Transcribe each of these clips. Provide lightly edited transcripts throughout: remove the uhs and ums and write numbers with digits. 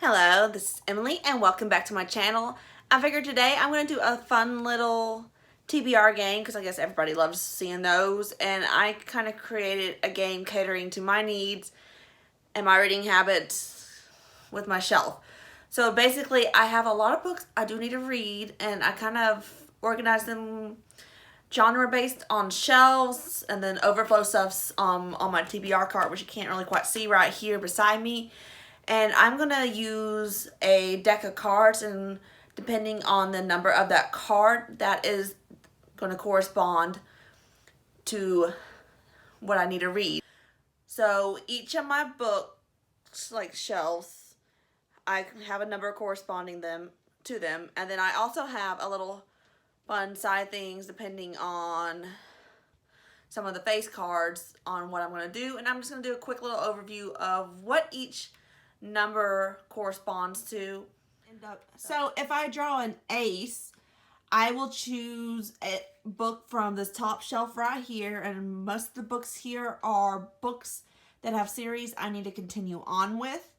Hello, this is Emily and welcome back to my channel. I figured today I'm going to do a fun little TBR game because I guess everybody loves seeing those, and I kind of created a game catering to my needs and my reading habits with my shelf. So basically I have a lot of books I do need to read, and I kind of organize them genre based on shelves, and then overflow stuff's on my TBR cart, which you can't really quite see right here beside me. And I'm going to use a deck of cards, and depending on the number of that card, that is going to correspond to what I need to read. So each of my books, like shelves, I have a number corresponding to them. And then I also have a little fun side things depending on some of the face cards on what I'm going to do. And I'm just going to do a quick little overview of what each number corresponds to. So if I draw an ace, I will choose a book from this top shelf right here, and most of the books here are books that have series I need to continue on with.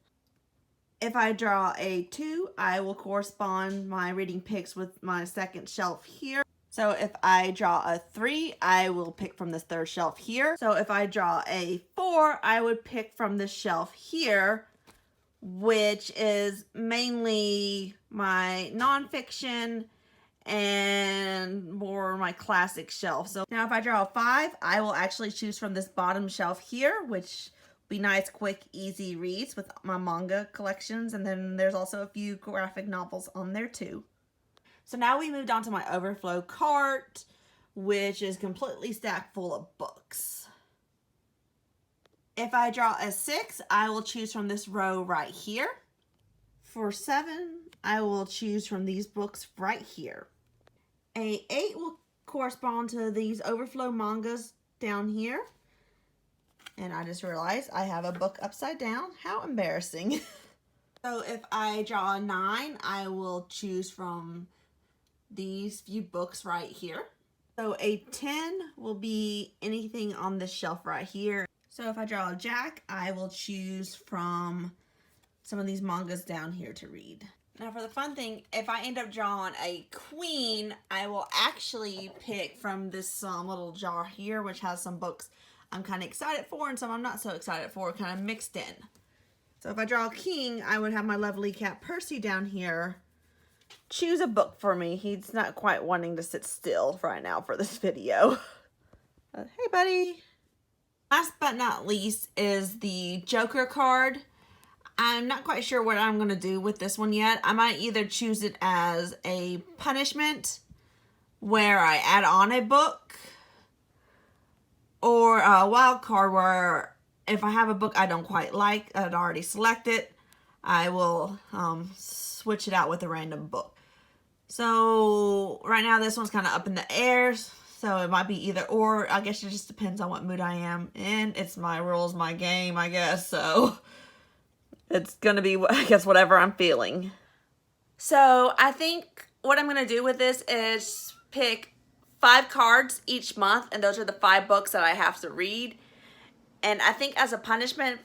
If I draw a 2, I will correspond my reading picks with my second shelf here. So if I draw a 3, I will pick from this third shelf here. So if I draw a 4, I would pick from this shelf here, which is mainly my nonfiction and more my classic shelf. So now if I draw a 5, I will actually choose from this bottom shelf here, which will be nice, quick, easy reads with my manga collections. And then there's also a few graphic novels on there too. So now we moved on to my overflow cart, which is completely stacked full of books. If I draw a 6, I will choose from this row right here. For 7, I will choose from these books right here. A 8 will correspond to these overflow mangas down here. And I just realized I have a book upside down. How embarrassing. So if I draw a 9, I will choose from these few books right here. So a 10 will be anything on this shelf right here. So if I draw a jack, I will choose from some of these mangas down here to read. Now for the fun thing, if I end up drawing a queen, I will actually pick from this little jar here, which has some books I'm kind of excited for and some I'm not so excited for, kind of mixed in. So if I draw a king, I would have my lovely cat Percy down here choose a book for me. He's not quite wanting to sit still right now for this video. Hey buddy. Last but not least is the Joker card. I'm not quite sure what I'm going to do with this one yet. I might either choose it as a punishment where I add on a book, or a wild card where if I have a book I don't quite like, I'd already selected, I will switch it out with a random book. So right now this one's kind of up in the air. So it might be either or. I guess it just depends on what mood I am in. It's my rules, my game, I guess. So it's going to be, I guess, whatever I'm feeling. So I think what I'm going to do with this is pick 5 cards each month. And those are the 5 books that I have to read. And I think as a punishment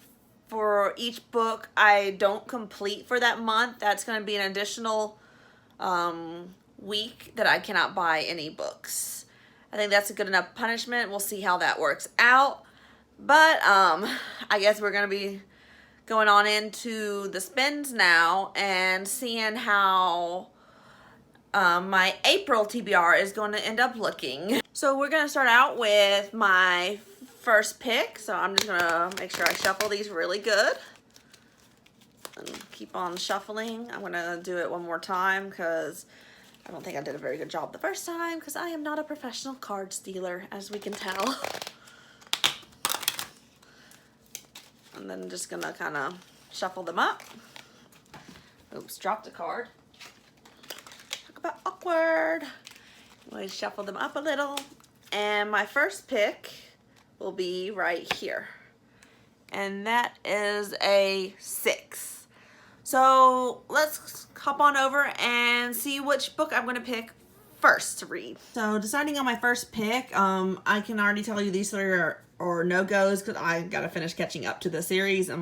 for each book I don't complete for that month, that's going to be an additional week that I cannot buy any books. I think that's a good enough punishment. We'll see how that works out. But I guess we're going to be going on into the spins now and seeing how my April TBR is going to end up looking. So we're going to start out with my first pick. So I'm just going to make sure I shuffle these really good. And keep on shuffling. I'm going to do it one more time because I don't think I did a very good job the first time because I am not a professional card stealer, as we can tell. And then just gonna kind of shuffle them up. Oops, dropped a card. Talk about awkward. We'll shuffle them up a little. And my first pick will be right here. And that is a 6. So let's hop on over and see which book I'm going to pick first to read. So deciding on my first pick, I can already tell you these 3 are no-goes because I got to finish catching up to the series. I'm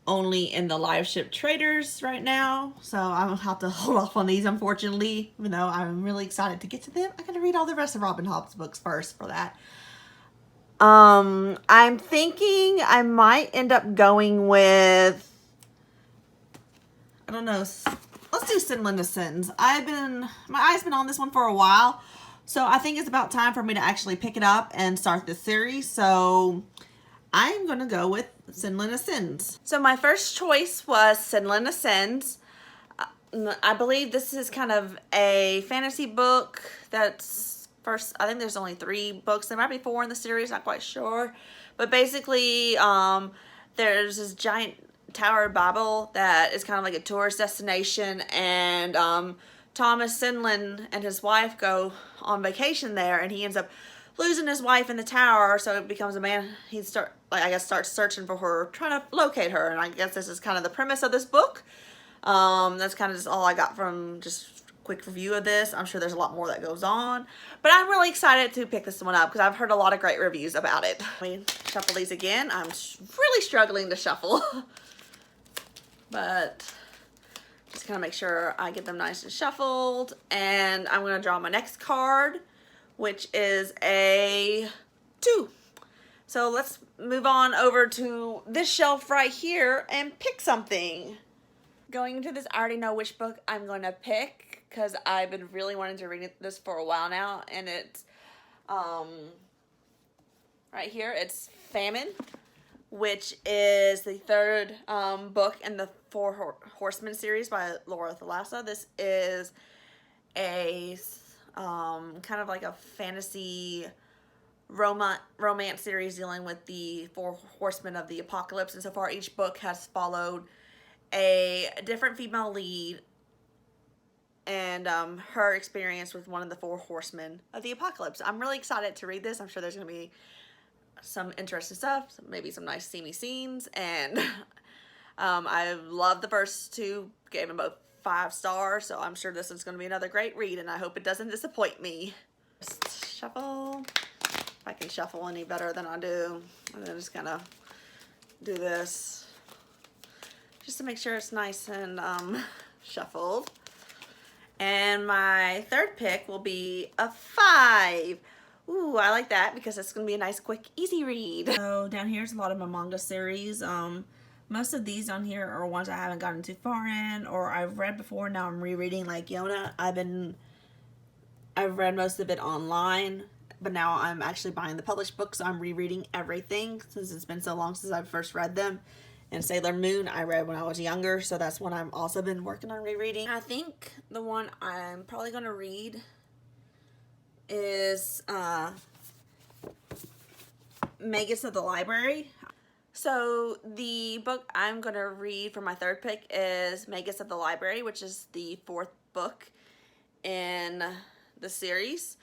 only in the live ship traders right now, so I'm gonna have to hold off on these, unfortunately, even though I'm really excited to get to them. I gotta read all the rest of Robin Hobb's books first for that. I'm thinking I might end up going with, I don't know, let's do Sinlin Sins. My eye's been on this one for a while, so I think it's about time for me to actually pick it up and start this series. So I'm gonna go with Sinlin Ascends. So my first choice was Sinlin Ascends. I believe this is kind of a fantasy book that's first, I think there's only 3 books. There might be 4 in the series, not quite sure. But basically, there's this giant Tower of Babel that is kind of like a tourist destination, and Thomas Sinlin and his wife go on vacation there, and he ends up losing his wife in the tower, so it becomes a man. He starts searching for her, trying to locate her, and I guess this is kind of the premise of this book. That's kind of just all I got from just a quick review of this. I'm sure there's a lot more that goes on, but I'm really excited to pick this one up because I've heard a lot of great reviews about it. Let me shuffle these again. I'm really struggling to shuffle, but just kind of make sure I get them nice and shuffled. And I'm going to draw my next card, which is a 2. So let's move on over to this shelf right here and pick something. Going into this, I already know which book I'm going to pick because I've been really wanting to read this for a while now, and it's right here. It's Famine, which is the 3rd book in the Four Horsemen series by Laura Thalassa. This is a kind of like a fantasy romance series dealing with the 4 horsemen of the apocalypse, and so far each book has followed a different female lead and her experience with one of the 4 horsemen of the apocalypse. I'm really excited to read this. I'm sure there's going to be some interesting stuff, maybe some nice steamy scenes, and I love the first 2, gave them both 5 stars, so I'm sure this is going to be another great read, and I hope it doesn't disappoint me. Just shuffle. If I can shuffle any better than I do, and then just kind of do this just to make sure it's nice and shuffled. And my 3rd pick will be a 5. Ooh, I like that because it's going to be a nice, quick, easy read. So down here's a lot of my manga series. Most of these on here are ones I haven't gotten too far in or I've read before. Now I'm rereading, like Yona. I've read most of it online, but now I'm actually buying the published books, so I'm rereading everything since it's been so long since I've first read them. And Sailor Moon I read when I was younger, so that's one I've also been working on rereading. I think the one I'm probably going to read is Magus of the Library. So the book I'm going to read for my 3rd pick is Magus of the Library, which is the 4th book in the series.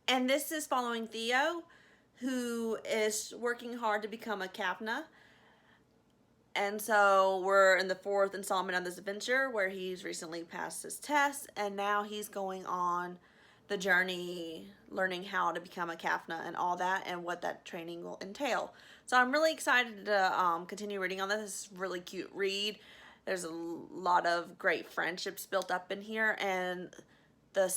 And this is following Theo, who is working hard to become a Kapna. And so we're in the 4th installment of this adventure where he's recently passed his test, and now he's going on the journey learning how to become a Kapna and all that and what that training will entail. So I'm really excited to continue reading on this. It's a really cute read. There's a lot of great friendships built up in here, and the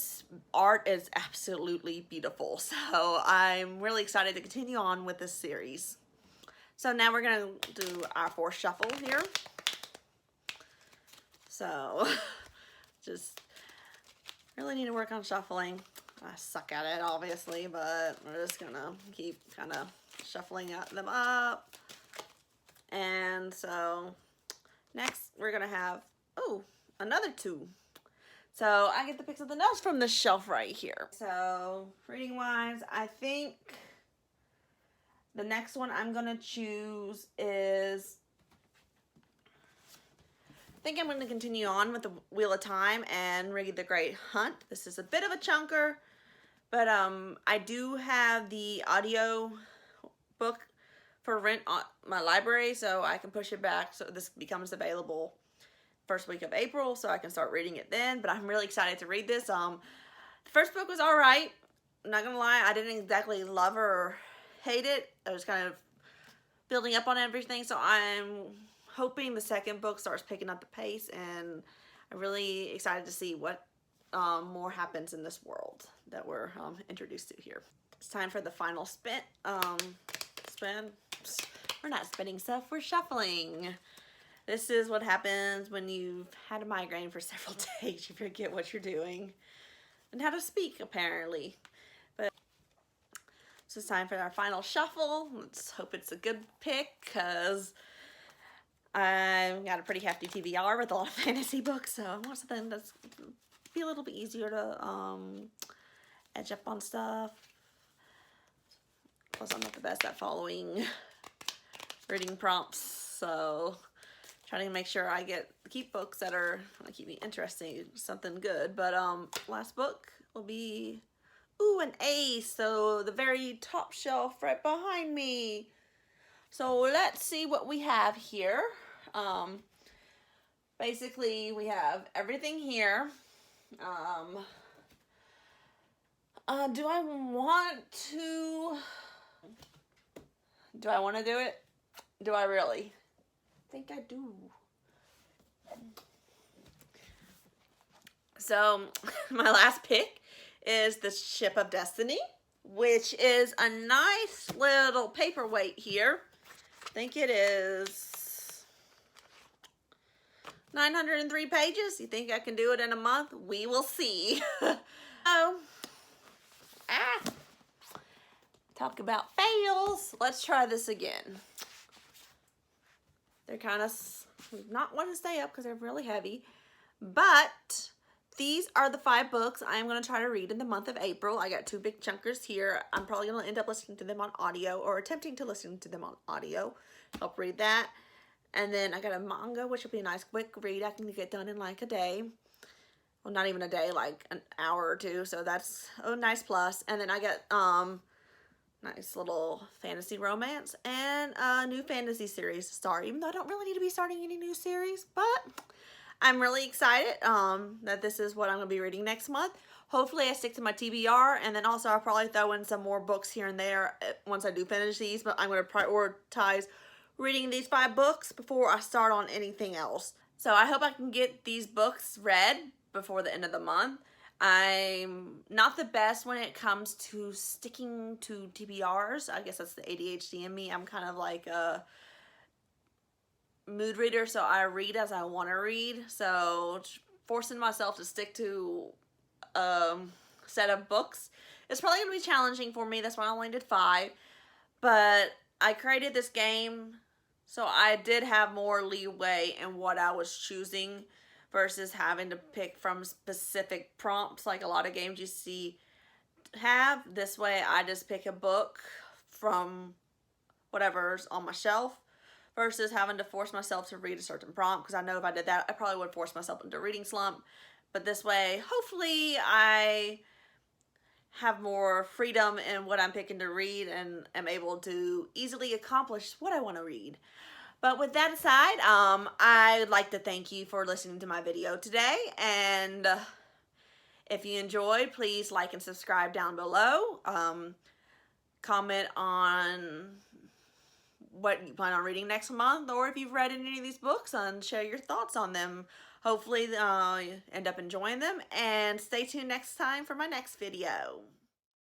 art is absolutely beautiful. So I'm really excited to continue on with this series. So now we're going to do our 4th shuffle here. So just really need to work on shuffling. I suck at it, obviously, but we're just going to keep kind of shuffling them up. And so next we're going to have, oh, another 2. So I get to pick something else from this shelf right here. So reading wise, I think the next one I'm going to choose is, I think I'm going to continue on with the Wheel of Time and read The Great Hunt. This is a bit of a chunker, but I do have the audio book for rent on my library, so I can push it back so this becomes available first week of April, so I can start reading it then. But I'm really excited to read this. The first book was all right. I'm not gonna lie, I didn't exactly love or hate it. I was kind of building up on everything, so I'm hoping the second book starts picking up the pace, and I'm really excited to see what more happens in this world that we're introduced to here. It's time for the final spin. We're not spinning stuff, we're shuffling. This is what happens when you've had a migraine for several days. You forget what you're doing and how to speak, apparently. But so it's time for our final shuffle. Let's hope it's a good pick, because I've got a pretty hefty TBR with a lot of fantasy books, so I want something that's be a little bit easier to edge up on stuff. Plus, I'm not the best at following reading prompts, so trying to make sure I keep books that are gonna keep me interested, something good. But last book will be an ace, so the very top shelf right behind me. So let's see what we have here. Basically, we have everything here. Do I want to do it? Do I really? I think I do. So my last pick is the Ship of Destiny, which is a nice little paperweight here. I think it is 903 pages. You think I can do it in a month? We will see. Talk about fails. Let's try this again. They're kind of not want to stay up because they're really heavy, but these are the 5 books I'm going to try to read in the month of April. I got 2 big chunkers here. I'm probably going to end up listening to them on audio, or attempting to listen to them on audio. Help read that. And then I got a manga, which will be a nice quick read. I can get done in like a day. Well, not even a day, like an hour or 2. So that's a nice plus. And then I got nice little fantasy romance and a new fantasy series to start. Even though I don't really need to be starting any new series, but I'm really excited that this is what I'm going to be reading next month. Hopefully I stick to my TBR, and then also I'll probably throw in some more books here and there once I do finish these, but I'm going to prioritize reading these 5 books before I start on anything else. So I hope I can get these books read before the end of the month. I'm not the best when it comes to sticking to TBRs. I guess that's the ADHD in me. I'm kind of like a mood reader, so I read as I want to read. So forcing myself to stick to a set of books is probably going to be challenging for me. That's why I only did 5. But I created this game, so I did have more leeway in what I was choosing versus having to pick from specific prompts like a lot of games you see have. This way I just pick a book from whatever's on my shelf versus having to force myself to read a certain prompt, because I know if I did that I probably would force myself into a reading slump. But this way, hopefully I have more freedom in what I'm picking to read and am able to easily accomplish what I want to read. But with that aside, I'd like to thank you for listening to my video today. And if you enjoyed, please like and subscribe down below. Comment on what you plan on reading next month, or if you've read any of these books, and share your thoughts on them. Hopefully you end up enjoying them. And stay tuned next time for my next video.